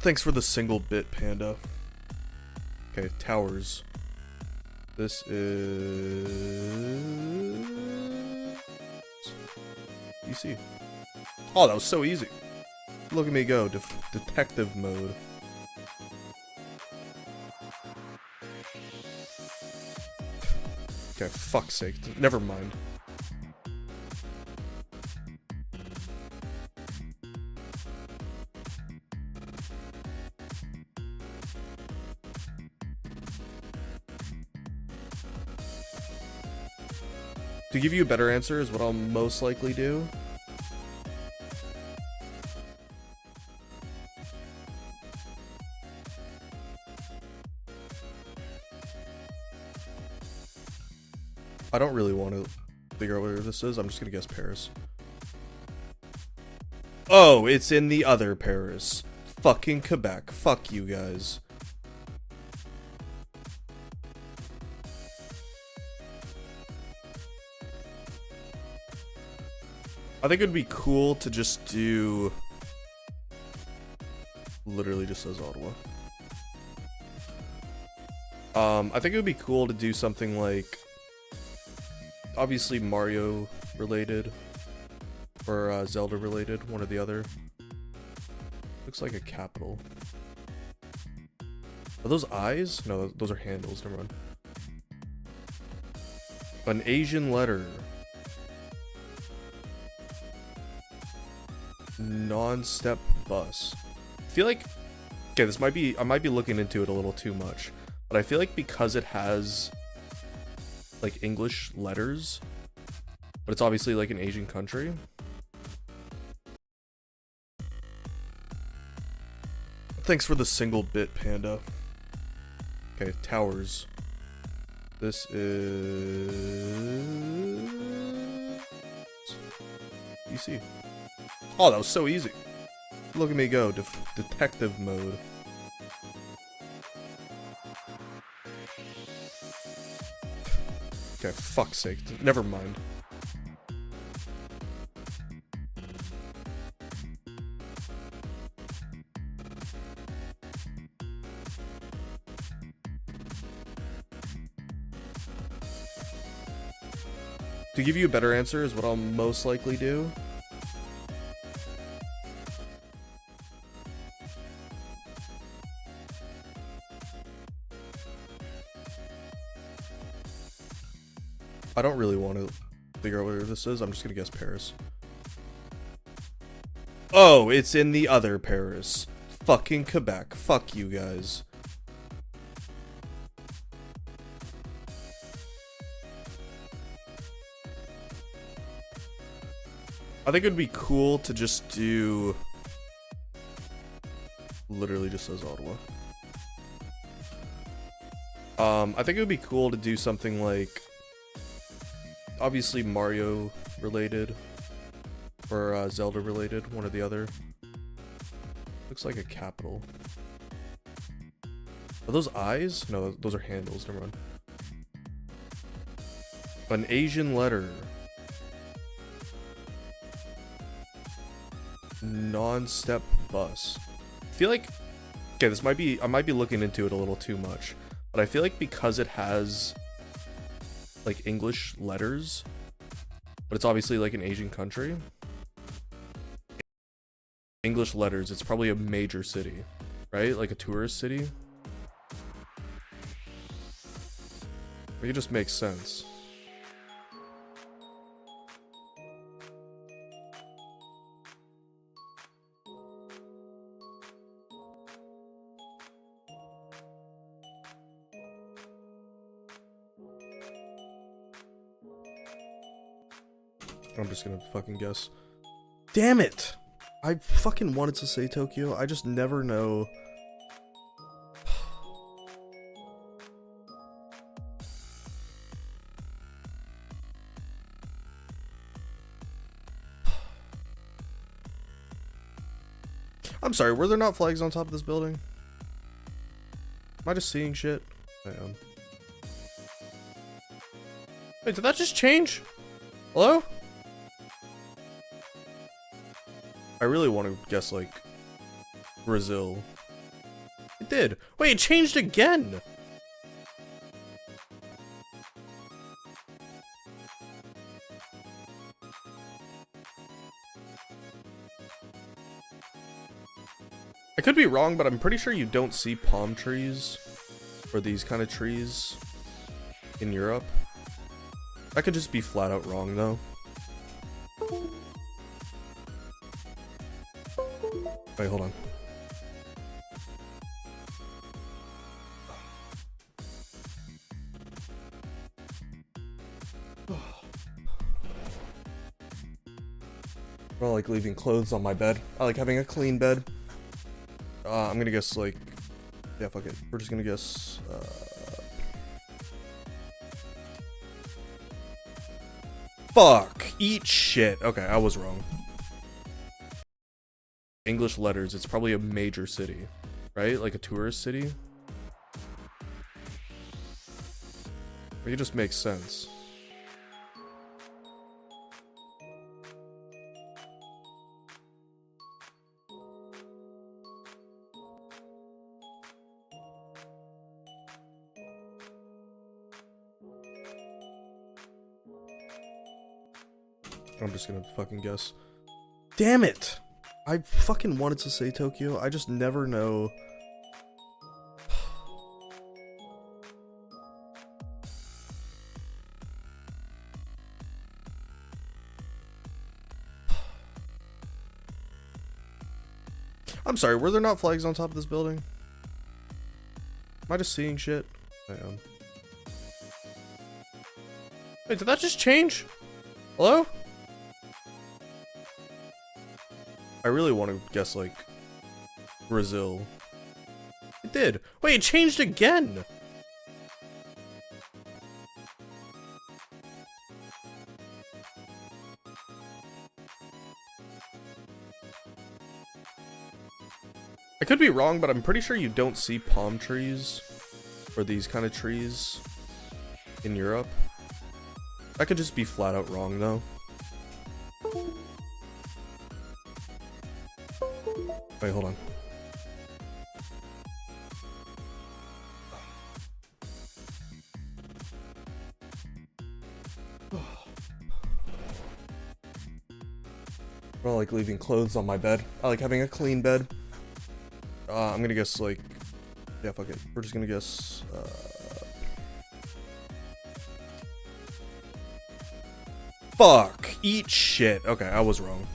Thanks for the single bit, Panda. Okay, towers. This is DC. Oh, that was so easy. Look at me go, detective mode. Okay, fuck's sake. Never mind. To give you a better answer is what I'll most likely do. I don't really want to figure out where this is. I'm just gonna guess Paris. Oh, it's in the other Paris. Fucking Quebec. Fuck you guys. I think it'd be cool to just do... Literally just says Ottawa. I think it would be cool to do something like... Obviously Mario related. Or Zelda related, one or the other. Looks like a capital. Are those eyes? No, those are handles, never mind. An Asian letter. Non-step bus. I feel like... Okay, this might be... I might be looking into it a little too much. But I feel like because it has... like English letters. But it's obviously like an Asian country. Thanks for the single bit, Panda. Okay, towers. This is... DC. Oh, that was so easy. Look at me go, detective mode. Okay, fuck's sake. Never mind. To give you a better answer is what I'll most likely do. I don't really want to figure out where this is. I'm just gonna guess Paris. Oh, it's in the other Paris. Fucking Quebec. Fuck you guys. I think it'd be cool to just do... Literally just says Ottawa. I think it would be cool to do something like... Obviously Mario related. Or Zelda related, one or the other. Looks like a capital. Are those eyes? No, those are handles, never mind. An Asian letter. Non-step bus. I feel like... Okay, this might be... I might be looking into it a little too much. But I feel like because it has... like English letters. But it's obviously like an Asian country. English letters, it's probably a major city. Right? Like a tourist city. It just makes sense. I'm just gonna fucking guess. Damn it! I fucking wanted to say Tokyo. I just never know. I'm sorry, were there not flags on top of this building? Am I just seeing shit? I am. Wait, did that just change? Hello? I really want to guess like Brazil. It did. Wait, it changed again. I could be wrong, but I'm pretty sure you don't see palm trees or these kind of trees in Europe. I could just be flat out wrong though. Wait, hold on. I don't like leaving clothes on my bed. I like having a clean bed. I'm gonna guess like, yeah, fuck it. We're just gonna guess, fuck, eat shit. Okay, I was wrong. English letters, it's probably a major city, right? Like a tourist city. Like, it just makes sense. I'm just gonna fucking guess. Damn it! I fucking wanted to say Tokyo. I just never know. I'm sorry, were there not flags on top of this building? Am I just seeing shit? I am. Wait, did that just change? Hello? I really want to guess, like, Brazil. It did. Wait, it changed again! I could be wrong, but I'm pretty sure you don't see palm trees or these kind of trees in Europe. I could just be flat out wrong, though. Wait, hold on. I don't like leaving clothes on my bed. I like having a clean bed. I'm gonna guess like, yeah, fuck it. We're just gonna guess, fuck, eat shit. Okay, I was wrong.